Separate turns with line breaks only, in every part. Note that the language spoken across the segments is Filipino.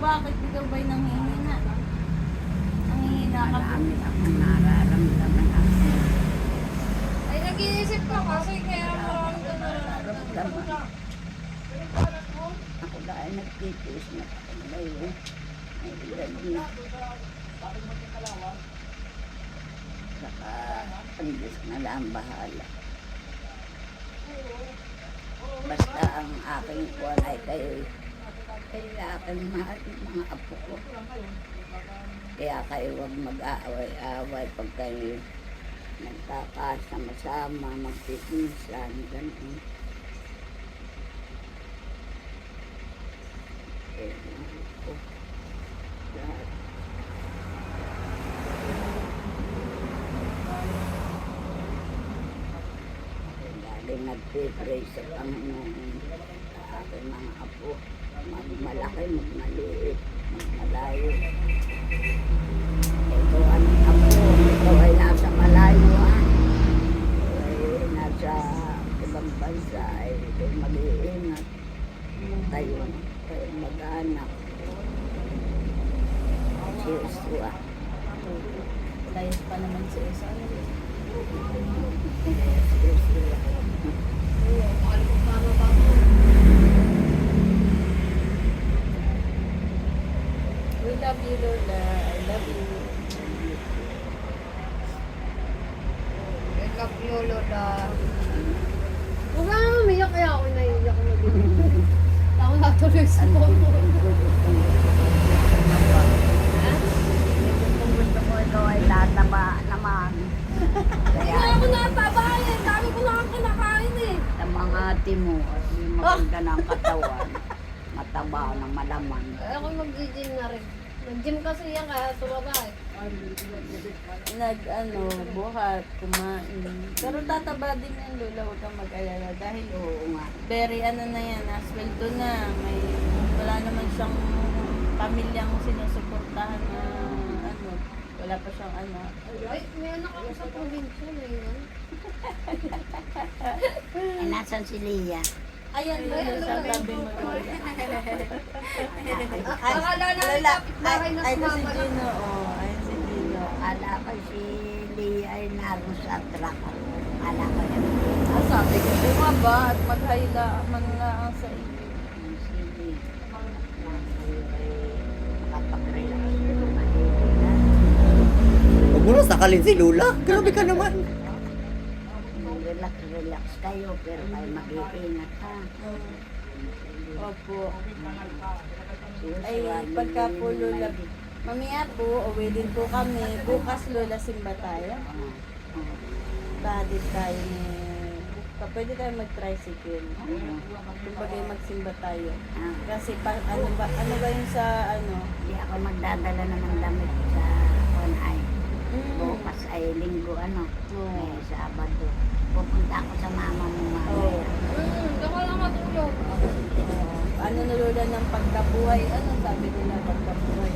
bakit ikaw ba'y nanghihina? Nanghihina ka po.
Marami akong nararamdaman ako.
Ay, nag-iisip ka kasi kaya marami ka nararamdaman.
Ako dahil nagtitiis na ako ngayon. May edad na. Saka ang Diyos na lang bahala. Basta ang aking kuwan ay kayo aking mahal ng mga apo ko. Kaya kayo huwag mag-aaway-aaway pag kayo nagkakasama-sama, magpipinsan, gano'n. Eh, mahal ko. Lahat. Lagi nagpipray sa Panginoon sa aking mga apo. Magmalaki, magmaliit, magmalayo. Ito ang apo, ito ay nasa malayo ha. Ito ay nasa ibang bansa, ay ito ay mag-iingat. Kayo mag-anak. Si Joshua.
Layas pa naman si Esa.
Si Joshua.
We love you, Lola. I love you.
Wake up, Lola. Huwag ka naman umiyak, kaya ako naiiyak na din. Ako natuloy sa
Ang
phone mo.
Kung gusto mo ikaw ay tataba naman.
Hindi nga ako natabahan eh. Dami ko na akong kinakain eh.
Sa mga ate mo at yung maganda ng katawan, mataba ng malaman.
Ay, ako mag-gym na rin. Nag-gym kasi yan kaya tumaba eh.
Buhat, kumain. Pero tataba din yan, Lola. Huwag kang mag-alala. Dahil
Oo nga.
very na yan, asweldo na. Wala naman siyang pamilyang sinusuportahan na wala pa siyang
Ay, may anak ako sa probinsya na yun.
Eh, nasan si Lia?
Ayan, Lola, sa tabi mo, Lola.
Akala na
Lola,
kapitbahay na
ay, ito si
sumama lang.
Gino, ay si Gino.
Ala ko si Lia ay naroon sa truck. Ala ko yan.
Sabi ko, bumaba at maghayla man lang sa iyo.
Si Lia. Makapag-relax ko mahihila.
Huwag mo na sakalin si Lola. Grabe ka naman.
Relax kayo pero kayo mag-iingat ha.
Opo. Ay, pagka po, Lola, mamaya po, uwi din po kami. Bukas, Lola, simba tayo. Badit tayo ni... Pwede tayo mag-tricycle. Kumbaga magsimba tayo. Kasi ano ba yung sa
Hindi ako magdadala na ng damit sa Konay. Bukas ay linggo may Sabado. Pupunta ako sa mama mo mamaya.
Doon ka lang matulog.
Ano na, Lola, ng pagkabuhay? Ano sabi nila pagkabuhay?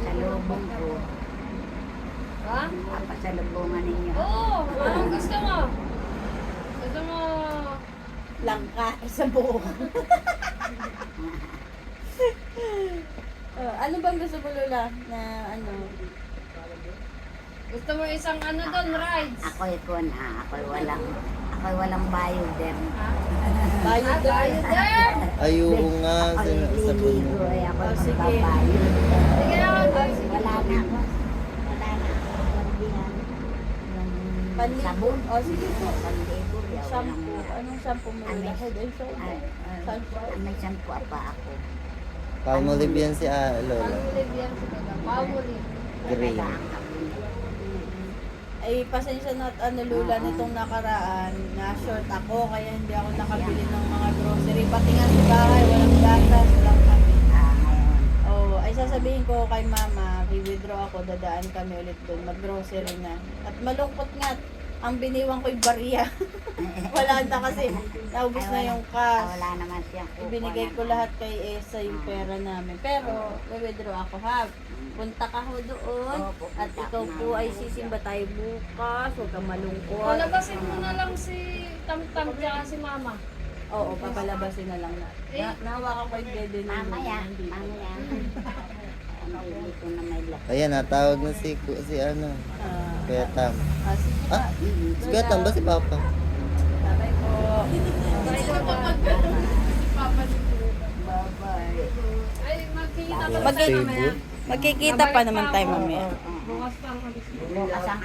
Sa lubong ko,
Ha?
papasalubungan ninyo.
Oo, anong gusto mo? Gusto mo...
Langka, sa buo. Ano bang gusto mo, Lola? Na
Gusto mo isang doon, rides?
Ako'y walang bayod
Ha?
Bayad daw.
Ayun din!
Ay, oo nga.
Ako'y
Sabi
liligo
mo.
ay ako'y
Oh, sige.
magbabayad.
Sige na, sige.
Wala na ako. Pandihan. Yung
Panligo.
sabon.
O, sige po.
Panligo.
Shampoo. Anong shampoo mo, Lola? Head and shoulder. Shampoo.
May shampoo pa ako.
Palmolive yan si Lola.
Palmolive yan si Lola. Palmolive.
Green.
Ay, pasensya na at Lola, nitong nakaraan, na-short ako, kaya hindi ako nakabili ng mga grocery. Pati nga sa bahay, walang gatas, walang kape.
Ngayon.
Ay sasabihin ko kay Mama, i-withdraw ako, dadaan kami ulit doon, mag-grocery na. At malungkot nga, ang biniwan ko yung bariya. Wala na kasi, naubos na yung cash.
Wala naman siyang
Ibinigay ko lahat kay Esa yung pera namin. Pero, i-withdraw ako ha. Punta ka ho doon. At ikaw po ay sisimba tayo bukas. Huwag kang malungkot.
Palabasin mo na lang si Tamtam tsaka si Mama.
Oo, papalabasin na lang natin. Nahawakan ko yung dede ng
Mamaya,
dito.
mamaya. Hindi ko na may lock.
Ayan, natawag na si ano, Kuya Tam.
Sige pa.
Ah, si Kuya Tam ba si Papa?
Bye po.
Bye-bye.
Ay, magkikita pa
Mag-
tayo mamaya.
Table?
Magkikita pa naman tayo mamaya.
Bukas pa ang alis.
Bukas ang